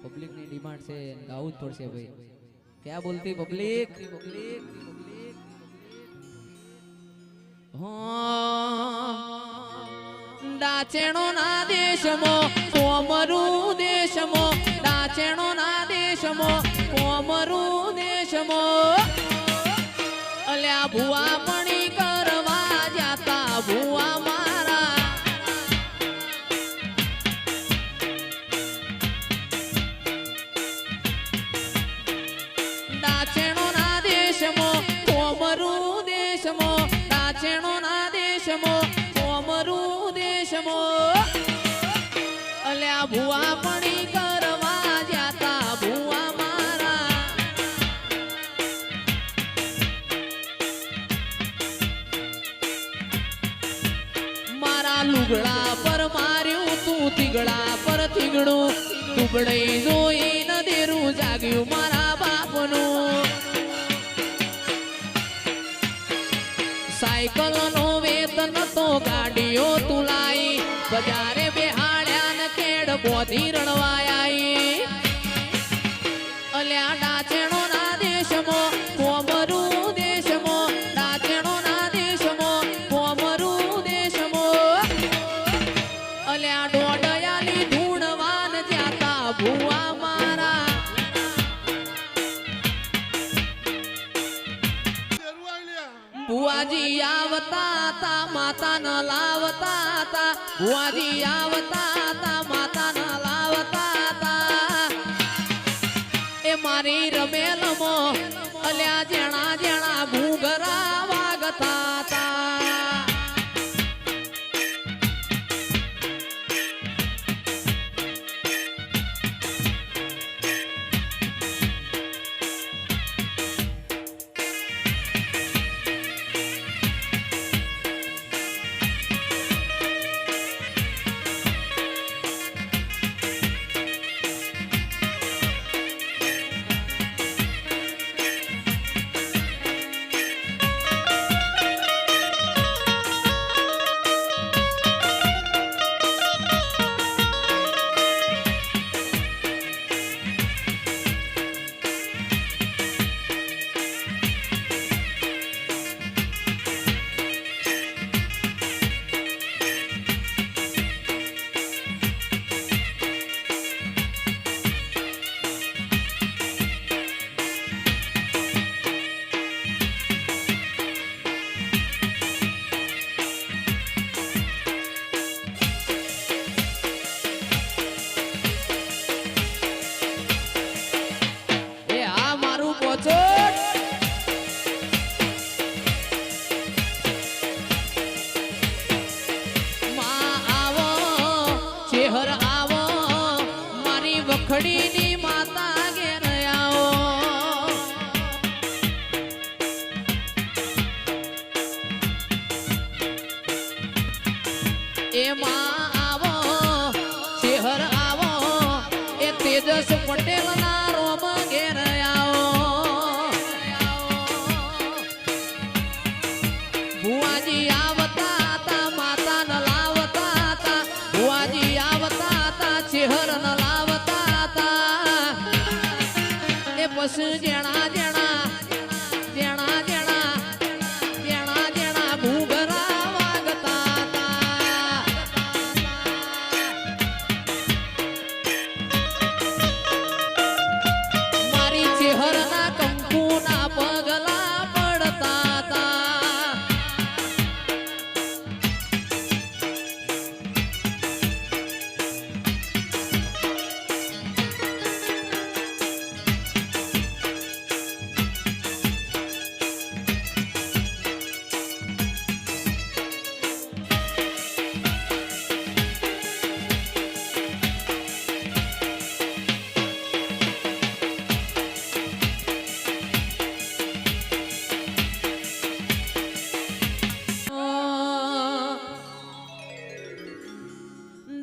public ની demand છે ગાવું જ પડશે ભાઈ क्या बोलती पब्लिक डाचेणो ना देशमो कोमरू देशमो डाचेणो ना देशमो कोमरू देशमो अल्या भुआ पणी करवा जाता भुआ मारा डाचेणो ना देशमो कोमरू देशमो डाचेणो ना देशमो कोमरू देशमो अल्या भुआ पणी करवा जाता भुआ मारा मारा लुगड़ा पर मार्यू तू तिगड़ा पर थिगड़ू दुबड़े जोई न देरू जाग्यू मारा बापनू साइकल नो वेतन तो गाड़ियों तुलाई बजारे बेहाड्या न केड़ बोधी रणवायाई अल्या डाचेणो ना देशमो कोमरू देशमो डाचेणो ना देशमो कोमरू देशमो अल्या डोडयाली धूणवान जाता भुआ मारा बुआजी आवता ता माता न लावता ता बुआजी आवता ता माता न लावता ता ए मारी रमेल मो अल्या जेणा जेणा घूंघरा वागता ता वखड़ी नी माता घेर आओ ए मां आवो शहर आवो ए तेजस पटेल ना रोम घेर आओ बुआजी आवता ता माता न लावता ता बुआजी आवता ता शहर न लावता बस जेणा जेणा जेणा जेणा जेणा जेणा घूंघरा वागता ता मारी चेहरना कंकूना पगला पडता ता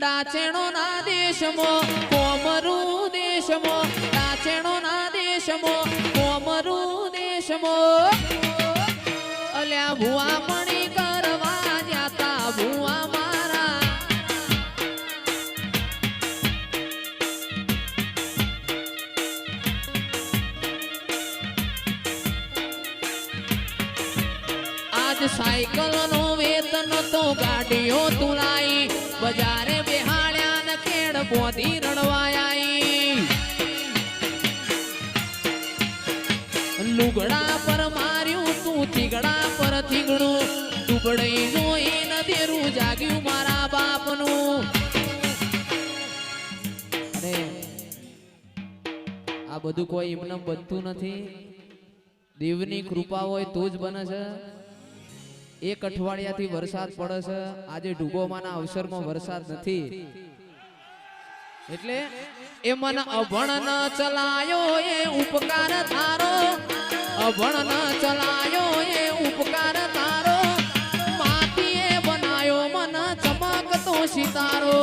डाचेणो ना देशमो कोमरू देशमो डाचेणो ना देशमो कोमरू देशमो अल्या भुआ पणी करवा जाता भुआ मारा આજ સાયકલ નો વેતન તો ગાડીઓ તુલાઈ બજારે બેહાડ્યા ને કેડ બોધી રડવાઈ લુગડા પર માર્યું તું થીગડા પર થીગડું દુબળઈ જોઈ ન દેરું જાગ્યું મારા બાપનું અરે આ બધું કોઈ એમને બનતું નથી દેવની કૃપા હોય તો જ બને છે એક અઠવાડિયાથી વરસાદ પડે છે આજે ડૂબોમાના અવસરમાં વરસાદ નથી એટલે એ મન અભણ ન ચલાયો એ ઉપકાર તારો અભણ ન ચલાયો એ ઉપકાર તારો માટીએ બનાયો મન ચમકતો સિતારો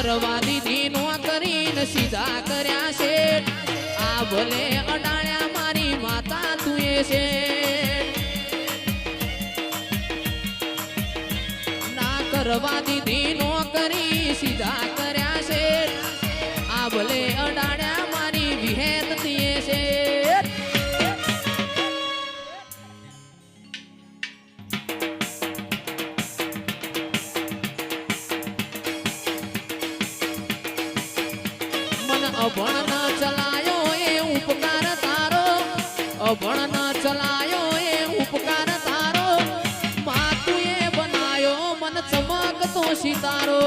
કરવા દીધી નો કરીને સીધા કર્યા છે આ ભલે અડાળ્યા મારી માતા તું છે ના કરવા દીધી નો કરી સીધા કર્યા છે આ ભલે અડાળ્યા મારી વિહેત તીએ છે અભણ ન ચલાયો એ ઉપકાર તારો અભણ ન ચલાયો એ ઉપકાર તારો માતુએ બનાયો મન ચમકતો સિતારો